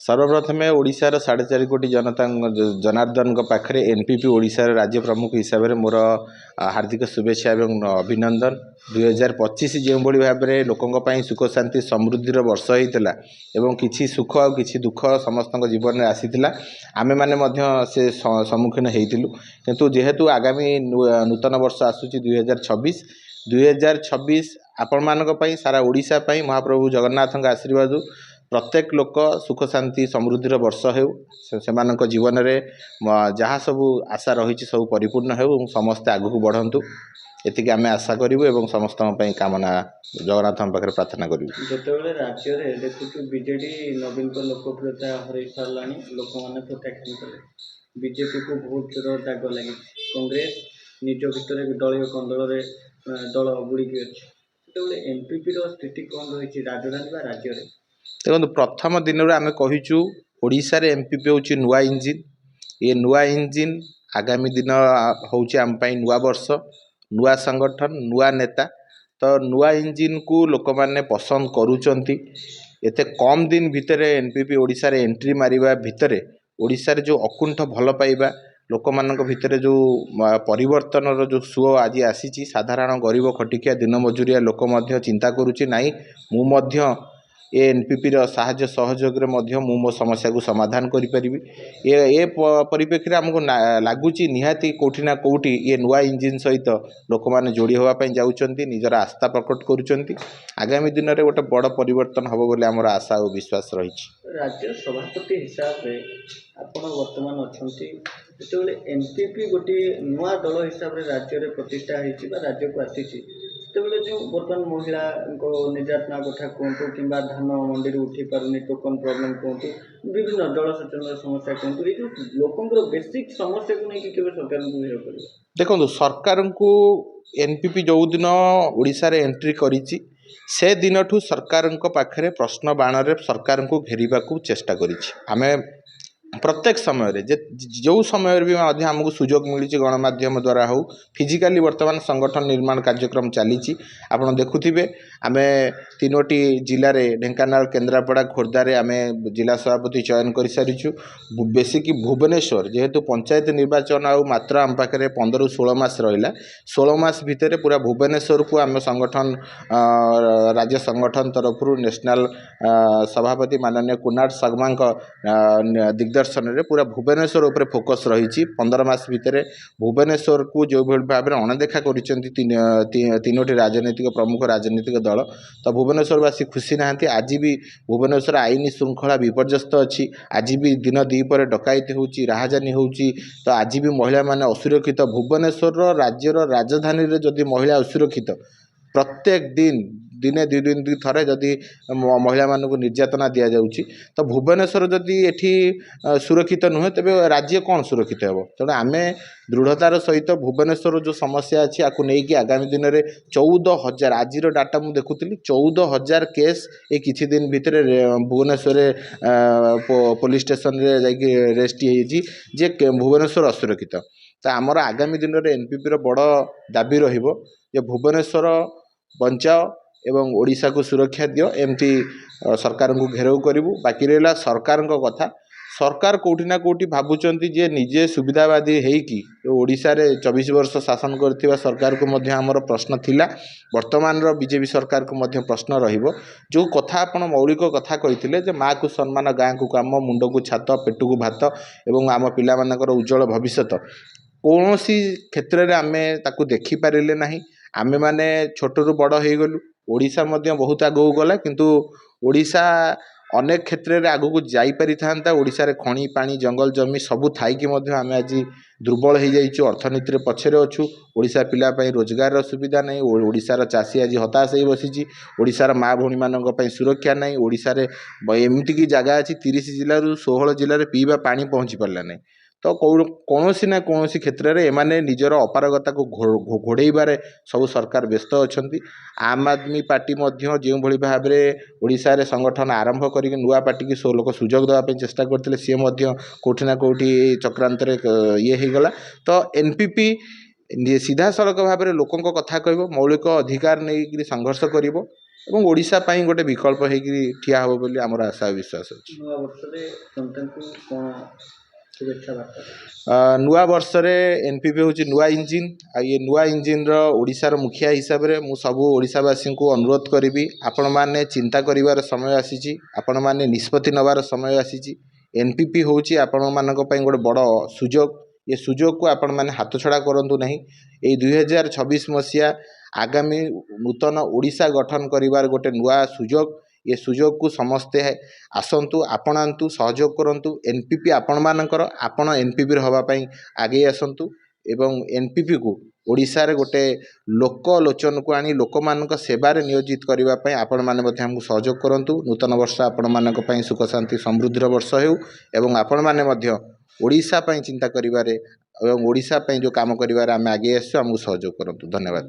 सर्वप्रथमे ओडिशार 4.5 कोटी जनता जनार्दन पाखे एनपीपी ओडिशार राज्य प्रमुख हिसाब से मोर हार्दिक शुभेच्छा एवं अभिनंदन। 2025 जो भाव में लोकों सुख शांति समृद्धि वर्ष होता एवं किसी सुख आ कि दुख समस्त जीवन में आसीला आमे माने से सम्मुखीन होइतिलु किंतु जेहेतु आगामी नूतन वर्ष आसूची 2026 आपण मानक पई सारा ओडिशा पई महाप्रभु जगन्नाथ आशीर्वाद प्रत्येक लोक सुख शांति समृद्धि वर्ष हो जीवन में जहाँ सब आशा रही सब परिपूर्ण हो समस्ते आगू बढ़ंतु एतिक आम आशा करूँ एवं समस्त कामना जगन्नाथ पाखे प्रार्थना करूँ। जिते राज्य में देखु बीजेडी नवीन को लोकप्रियता हर सारा लोक मैंने प्रत्याख्यान कले बीजेपी को बहुत जोर दाग लगे कांग्रेस निज भितर दलीय कंदल दल बुड़ी अच्छे एनपीपी स्थिति कौन रही राजधानी राज्य में देखो प्रथम दिन आम कहूँ ओडिशार एमपीपी हूँ नुआ इंजिन ये नुआ इंजिन आगामी दिन हूँ आम नुआ वर्ष नुआ संगठन नुआ नेता तो नुआ इंजिन को लोक मैंने पसंद करुँच एते कम दिन भितर एनपीपी ओडिशार एंट्री मारिबा भितर ओडिशार जो अकुंठ भल पाइबा लोक मानक भितर जो परिवर्तन जो सुओ आज आसी साधारण गरीब खटिकिया दिन मजुरिया लोक चिंता करुच्ची नाई मु ए एनपीपी साहाय्य सहयोग मु मो समस्या को समाधान करि ए परिप्रेक्षी आमको लगुच निहाती कोठी ना कोठी ये नुआ इंजिन सहित लोक मैंने जोड़ी होगापी जाऊँच निजर आस्था प्रकट करुँच आगामी दिन में गोटे बड़ परिवर्तन हम बोले आमर आशा और विश्वास रही। राज्य सभापति हिसाब से आपण वर्तमान अच्छा जो एनपीपी गोटे नुआ दल हिसाब से राज्य में प्रतिष्ठा होती राज्य को आसी जो बर्तमान महिला निर्यातना कथा कहतु कि धान मंडी उठी पारुनी टोकन प्रोब्लेम कहतु विभिन्न जल सेचन समस्या कहतु ये लोकों बेसिक समस्या को लेकिन केवल सरकार को देखो सरकार को एनपीपी जो दिन ओडिशा रे एंट्री करिछि से दिन ठू सरकार पाखे प्रश्न बाण रे सरकार को घेरिबा को चेष्टा करिछि आमे प्रत्येक समय जो समय भी आमको सुजोग मिली गणमाध्यम द्वारा हो फिजिकाली वर्तमान संगठन निर्माण कार्यक्रम चली आप देखुवे आम तीनोटी जिले में ढेंकानाल केन्द्रापड़ा खोर्धारे आम जिला सभापति चयन कर सारीचु बेसिक भुवनेश्वर जेहेतु पंचायत निर्वाचन आ मात्र आम पाखे 15-16 मास रहा 16 मास भितर पूरा भुवनेश्वर को आम संगठन राज्य संगठन तरफ नेशनल सभापति माननीय कुनाड शर्मा दिग्दर्शन में पूरा भुवनेश्वर उपर फोकस रही 15 मास भितर भुवनेश्वर को जो भाव में अणदेखा कर तीनोटी राजनीतिक प्रमुख राजनीतिक दल तो भुवनेश्वरवासी खुशी नहांती आज भी भुवनेश्वर आईन श्रृंखला विपर्यस्त अच्छी आज भी दिन दीपर डकायती होची राहजानी होची तो आज भी महिला माने असुरक्षित भुवनेश्वर राज्यर राजधानी रे जदि महिला असुरक्षित प्रत्येक दिन दिने 2 दिन थरे जदि महिला मानक निर्यातना दि जाउची तो भुवनेश्वर जदि एठी सुरक्षित नुहे तेबे राज्य कौन सुरक्षित हेबो तेणु आम दृढ़तार सहित भुवनेश्वर जो समस्या अच्छी आपको लेकिन आगामी दिन में 14,000 आज डाटा मुझे देखुली 14,000 केस ये किसी दिन भितर भुवनेश्वर पुलिस स्टेशन रे जाकि रेस्ट जे भुवनेश्वर असुरक्षित तो आमर आगामी दिन में एनपीपी बड़ दाबी रहिबो जे भुवनेश्वर बचाओ एवं ओडिशा को सुरक्षा दियो एमती सरकार को घेराव करूँ बाकी रहा सरकार कथा सरकार कोठी ना कोठी भावुंट जे निजे सुविधावादी होगी ओडिशा रे 24 वर्ष शासन करथिबा सरकार को मध्य आमर प्रश्न थिला वर्तमान बीजेपी सरकार को मध्य प्रश्न रहिबो जो कथा आपण मौलिक कथा कहिथिले जे माँ को सम्मान गाँ को काम मुंड को छात पेट को भात एवं आम पिला मानकर उज्जवल भविष्यत कौन क्षेत्र में आम ताकू देखी पारे ना आमे माने छोटू बड़ हो गलु ओडिशा मध्य बहुत आगू गला किंतु ओडिशा अनेक क्षेत्र में आगू जापारि था ओडिशा रे खणी पानी जंगल जमी सबू थाईकी आम आज दुर्बल हो जाइए अर्थनीति पछरे अच्छु ओडिशा पिला रोजगार सुविधा नहीं ओडिशार चाषी आज हताश हो बसी ओडिशार माँ भौणी मानक सुरक्षा नहीं ओडिशा रे एमती जगह अच्छी 30 जिलूर 16 जिले में पीवा पानी पहुँची पारा नहीं तो कौन ना कौन क्षेत्र में एमाने निजर अपारगता को घोड़ाइबारे सब सरकार व्यस्त अच्छा आम आदमी पार्टी जो भली भाव में ओडिशा रे संगठन आरंभ करके नुआ पार्टी की सो लोक सुजोग देवाई चेष्टा करते सी कोठी ना कोठी चक्रांत ये हो गला तो एनपीपी सीधा सड़क भाव में लोकों कथा कह मौलिक अधिकार नहीं संघर्ष कर ଏବଂ ଓଡ଼ିଶା ପାଇଁ ଗୋଟେ ବିକଳ୍ପ ହେଇକି ଠିଆ ହେବ ବୋଲି ଆମର ଆଶା ଓ ବିଶ୍ୱାସ ଅଛି। ନୂଆ ବର୍ଷରେ ଜନତାଙ୍କୁ କ'ଣ शुभेच्छा बार्ता ନୂଆ ବର୍ଷରେ ଏନ୍ପିପି ହେଉଛି ନୂଆ ଇଞ୍ଜିନ୍ ଆଉ ଏ ନୂଆ ଇଞ୍ଜିନ୍ର ଓଡ଼ିଶାର ମୁଖିଆ ହିସାବରେ ମୁଁ ସବୁ ଓଡ଼ିଶାବାସୀଙ୍କୁ ଅନୁରୋଧ କରିବି, ଆପଣମାନେ ଚିନ୍ତା କରିବାର ସମୟ ଆସିଛି, ଆପଣମାନେ ନିଷ୍ପତ୍ତି ନେବାର ସମୟ ଆସିଛି। ଏନ୍ପିପି ହେଉଛି ଆପଣମାନଙ୍କ ପାଇଁ ଗୋଟେ ବଡ଼ ସୁଯୋଗ। ଏ ସୁଯୋଗକୁ ଆପଣମାନେ ହାତଛଡ଼ା କରନ୍ତୁ ନାହିଁ। ଏଇ 2026 ମସିହା ଆଗାମୀ ନୂତନ ଓଡ଼ିଶା ଗଠନ କରିବାର ଗୋଟେ ନୂଆ ସୁଯୋଗ। ଏ ସୁଯୋଗକୁ ସମସ୍ତେ ଆସନ୍ତୁ, ଆପଣାନ୍ତୁ, ସହଯୋଗ କରନ୍ତୁ। ଏନ୍ପିପି ଆପଣମାନଙ୍କର, ଆପଣ ଏନ୍ପିପିର ହେବା ପାଇଁ ଆଗେଇ ଆସନ୍ତୁ ଏବଂ ଏନ୍ପିପିକୁ ଓଡ଼ିଶାରେ ଗୋଟେ ଲୋକଲୋଚନକୁ ଆଣି ଲୋକମାନଙ୍କ ସେବାରେ ନିୟୋଜିତ କରିବା ପାଇଁ ଆପଣମାନେ ମଧ୍ୟ ଆମକୁ ସହଯୋଗ କରନ୍ତୁ। ନୂତନ ବର୍ଷ ଆପଣମାନଙ୍କ ପାଇଁ ସୁଖ ଶାନ୍ତି ସମୃଦ୍ଧିର ବର୍ଷ ହେଉ ଏବଂ ଆପଣମାନେ ମଧ୍ୟ ଓଡ଼ିଶା ପାଇଁ ଚିନ୍ତା କରିବାରେ ଏବଂ ଓଡ଼ିଶା ପାଇଁ ଯେଉଁ କାମ କରିବାରେ ଆମେ ଆଗେଇ ଆସିଛୁ ଆମକୁ ସହଯୋଗ କରନ୍ତୁ। ଧନ୍ୟବାଦ।